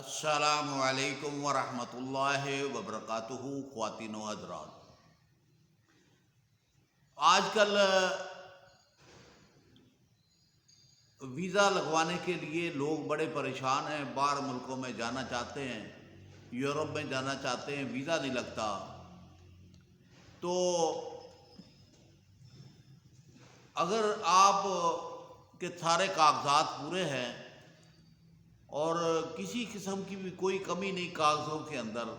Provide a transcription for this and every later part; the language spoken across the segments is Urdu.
السلام علیکم ورحمۃ اللہ وبرکاتہ۔ خواتین و حضرات، آج کل ویزا لگوانے کے لیے لوگ بڑے پریشان ہیں۔ باہر ملکوں میں جانا چاہتے ہیں، یورپ میں جانا چاہتے ہیں، ویزا نہیں لگتا۔ تو اگر آپ کے سارے کاغذات پورے ہیں اور کسی قسم کی بھی کوئی کمی نہیں کاغذوں کے اندر،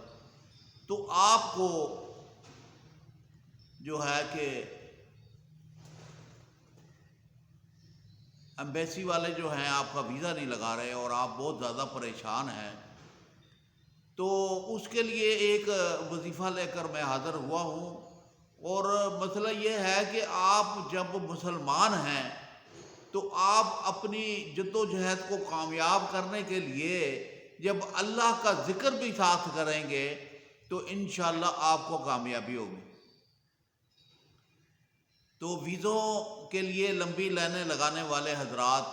تو آپ کو جو ہے کہ ایمبیسی والے جو ہیں آپ کا ویزا نہیں لگا رہے اور آپ بہت زیادہ پریشان ہیں، تو اس کے لیے ایک وظیفہ لے کر میں حاضر ہوا ہوں۔ اور مسئلہ یہ ہے کہ آپ جب مسلمان ہیں تو آپ اپنی جد و جہد کو کامیاب کرنے کے لیے جب اللہ کا ذکر بھی ساتھ کریں گے تو انشاءاللہ آپ کو کامیابی ہوگی۔ تو ویزوں کے لیے لمبی لائنیں لگانے والے حضرات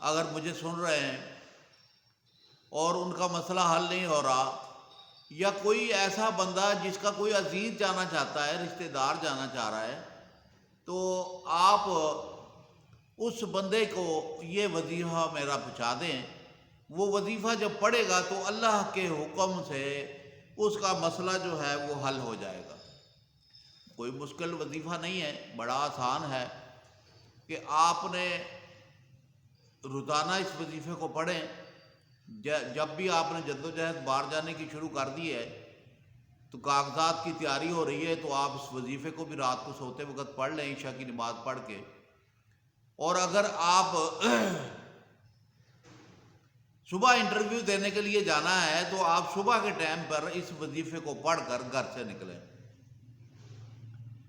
اگر مجھے سن رہے ہیں اور ان کا مسئلہ حل نہیں ہو رہا، یا کوئی ایسا بندہ جس کا کوئی عزیز جانا چاہتا ہے، رشتہ دار جانا چاہ رہا ہے، تو آپ اس بندے کو یہ وظیفہ میرا پہنچا دیں۔ وہ وظیفہ جب پڑھے گا تو اللہ کے حکم سے اس کا مسئلہ جو ہے وہ حل ہو جائے گا۔ کوئی مشکل وظیفہ نہیں ہے، بڑا آسان ہے کہ آپ نے روزانہ اس وظیفے کو پڑھیں۔ جب بھی آپ نے جد و جہد باہر جانے کی شروع کر دی ہے تو کاغذات کی تیاری ہو رہی ہے، تو آپ اس وظیفے کو بھی رات کو سوتے وقت پڑھ لیں عشاء کی نماز پڑھ کے۔ اور اگر آپ صبح انٹرویو دینے کے لیے جانا ہے تو آپ صبح کے ٹائم پر اس وظیفے کو پڑھ کر گھر سے نکلیں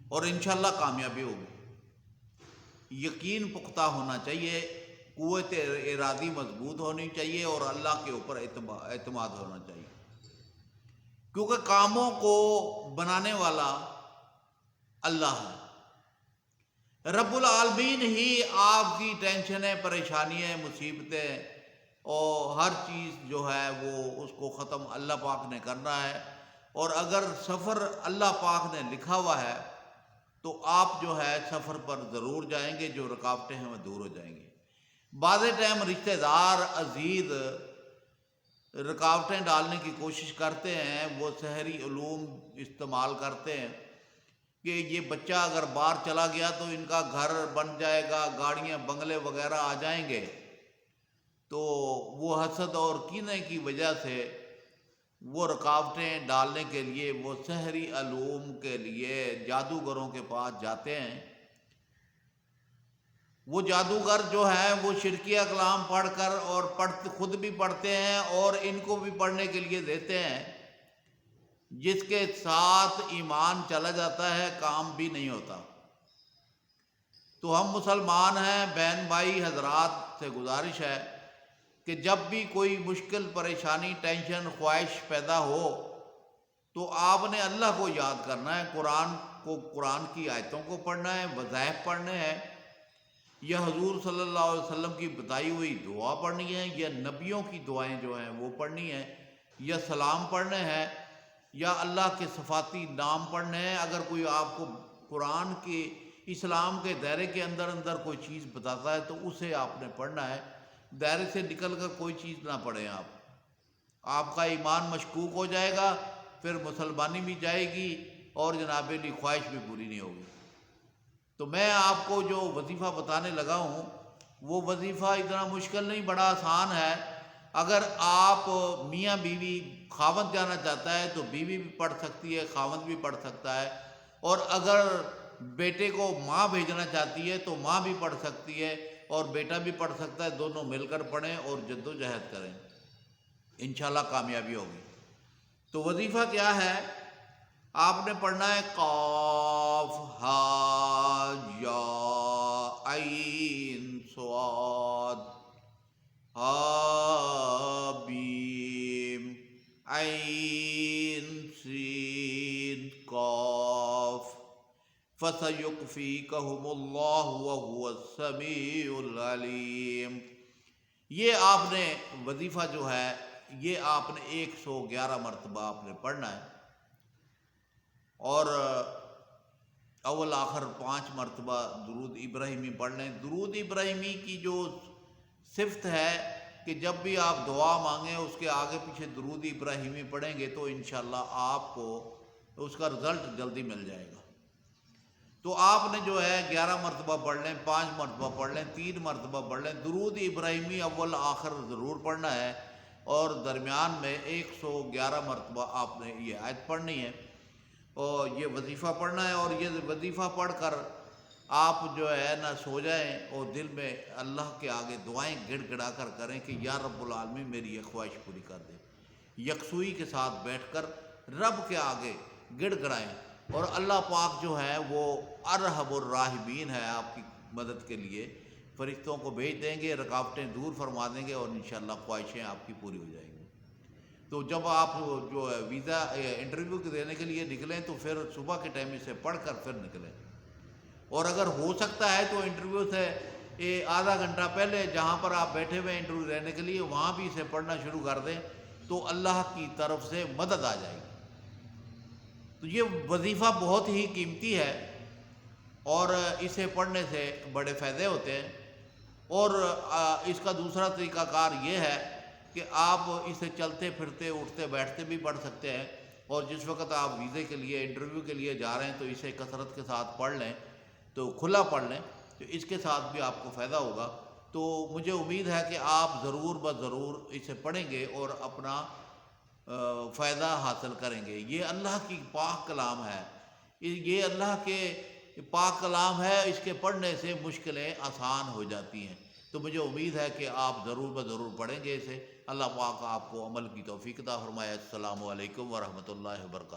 اور انشاءاللہ کامیابی ہوگی۔ یقین پختہ ہونا چاہیے، قوت ارادی مضبوط ہونی چاہیے اور اللہ کے اوپر اعتماد ہونا چاہیے، کیونکہ کاموں کو بنانے والا اللہ ہے۔ رب العالمین ہی آپ کی ٹینشنیں، پریشانیاں، مصیبتیں اور ہر چیز جو ہے وہ اس کو ختم اللہ پاک نے کرنا ہے۔ اور اگر سفر اللہ پاک نے لکھا ہوا ہے تو آپ جو ہے سفر پر ضرور جائیں گے، جو رکاوٹیں ہیں وہ دور ہو جائیں گی۔ بعض ٹائم رشتہ دار، عزیز رکاوٹیں ڈالنے کی کوشش کرتے ہیں، وہ سحری علوم استعمال کرتے ہیں کہ یہ بچہ اگر باہر چلا گیا تو ان کا گھر بن جائے گا، گاڑیاں بنگلے وغیرہ آ جائیں گے۔ تو وہ حسد اور کینے کی وجہ سے وہ رکاوٹیں ڈالنے کے لیے وہ سحری علوم کے لیے جادوگروں کے پاس جاتے ہیں۔ وہ جادوگر جو ہیں وہ شرکیہ کلام پڑھ کر اور خود بھی پڑھتے ہیں اور ان کو بھی پڑھنے کے لیے دیتے ہیں، جس کے ساتھ ایمان چلا جاتا ہے، کام بھی نہیں ہوتا۔ تو ہم مسلمان ہیں، بہن بھائی حضرات سے گزارش ہے کہ جب بھی کوئی مشکل، پریشانی، ٹینشن، خواہش پیدا ہو تو آپ نے اللہ کو یاد کرنا ہے، قرآن کی آیتوں کو پڑھنا ہے، وظائف پڑھنے ہیں، یا حضور صلی اللہ علیہ وسلم کی بتائی ہوئی دعا پڑھنی ہے، یا نبیوں کی دعائیں جو ہیں وہ پڑھنی ہیں، یا سلام پڑھنے ہیں، یا اللہ کے صفاتی نام پڑھنے ہیں۔ اگر کوئی آپ کو قرآن کے اسلام کے دائرے کے اندر کوئی چیز بتاتا ہے تو اسے آپ نے پڑھنا ہے، دائرے سے نکل کر کوئی چیز نہ پڑھیں۔ آپ کا ایمان مشکوک ہو جائے گا، پھر مسلمانی بھی جائے گی اور جناب علی خواہش بھی پوری نہیں ہوگی۔ تو میں آپ کو جو وظیفہ بتانے لگا ہوں وہ وظیفہ اتنا مشکل نہیں، بڑا آسان ہے۔ اگر آپ میاں بیوی، خاوند جانا چاہتا ہے تو بیوی بھی پڑھ سکتی ہے، خاوند بھی پڑھ سکتا ہے، اور اگر بیٹے کو ماں بھیجنا چاہتی ہے تو ماں بھی پڑھ سکتی ہے اور بیٹا بھی پڑھ سکتا ہے، دونوں مل کر پڑھیں اور جد و جہد کریں، انشاءاللہ کامیابی ہوگی۔ تو وظیفہ کیا ہے؟ آپ نے پڑھنا ہے قاف ہا یا عین صاد ہا بیم عین سین قاف فَسَيُكْفِيكَهُمُ اللَّهُ وَهُوَ السَّمِيعُ الْعَلِيمُ۔ یہ آپ نے وظیفہ جو ہے یہ آپ نے 111 مرتبہ آپ نے پڑھنا ہے، اور اول آخر 5 مرتبہ درود ابراہیمی پڑھ لیں۔ درود ابراہیمی کی جو صفت ہے کہ جب بھی آپ دعا مانگیں اس کے آگے پیچھے درود ابراہیمی پڑھیں گے تو انشاءاللہ آپ کو اس کا رزلٹ جلدی مل جائے گا۔ تو آپ نے جو ہے 11 مرتبہ پڑھ لیں، 5 مرتبہ پڑھ لیں، 3 مرتبہ پڑھ لیں۔ درود ابراہیمی اول آخر ضرور پڑھنا ہے، اور درمیان میں 111 مرتبہ آپ نے یہ آیت پڑھنی ہے، اور یہ وظیفہ پڑھنا ہے۔ اور یہ وظیفہ پڑھ کر آپ جو ہے نا سو جائیں، اور دل میں اللہ کے آگے دعائیں گڑ گڑا کر کریں کہ یا رب العالمین میری یہ خواہش پوری کر دے۔ یکسوئی کے ساتھ بیٹھ کر رب کے آگے گڑ گڑائیں، اور اللہ پاک جو ہے وہ ارحم الراحمین ہے، آپ کی مدد کے لیے فرشتوں کو بھیج دیں گے، رکاوٹیں دور فرما دیں گے، اور انشاءاللہ خواہشیں آپ کی پوری ہو جائیں گی۔ تو جب آپ جو ہے ویزا انٹرویو دینے کے لیے نکلیں تو پھر صبح کے ٹائم اسے پڑھ کر پھر نکلیں، اور اگر ہو سکتا ہے تو انٹرویو سے آدھا گھنٹہ پہلے جہاں پر آپ بیٹھے ہوئے انٹرویو دینے کے لیے وہاں بھی اسے پڑھنا شروع کر دیں، تو اللہ کی طرف سے مدد آ جائے گی۔ تو یہ وظیفہ بہت ہی قیمتی ہے، اور اسے پڑھنے سے بڑے فائدے ہوتے ہیں۔ اور اس کا دوسرا طریقہ کار یہ ہے کہ آپ اسے چلتے پھرتے اٹھتے بیٹھتے بھی پڑھ سکتے ہیں، اور جس وقت آپ ویزے کے لیے انٹرویو کے لیے جا رہے ہیں تو اسے کثرت کے ساتھ پڑھ لیں، تو کھلا پڑھ لیں، تو اس کے ساتھ بھی آپ کو فائدہ ہوگا۔ تو مجھے امید ہے کہ آپ ضرور ضرور اسے پڑھیں گے اور اپنا فائدہ حاصل کریں گے۔ یہ اللہ کی پاک کلام ہے، یہ اللہ کے پاک کلام ہے، اس کے پڑھنے سے مشکلیں آسان ہو جاتی ہیں۔ تو مجھے امید ہے کہ آپ ضرور ضرور پڑھیں گے اسے۔ اللہ پاک آپ کو عمل کی توفیق عطا فرمائے۔ السلام علیکم ورحمۃ اللہ وبرکاتہ۔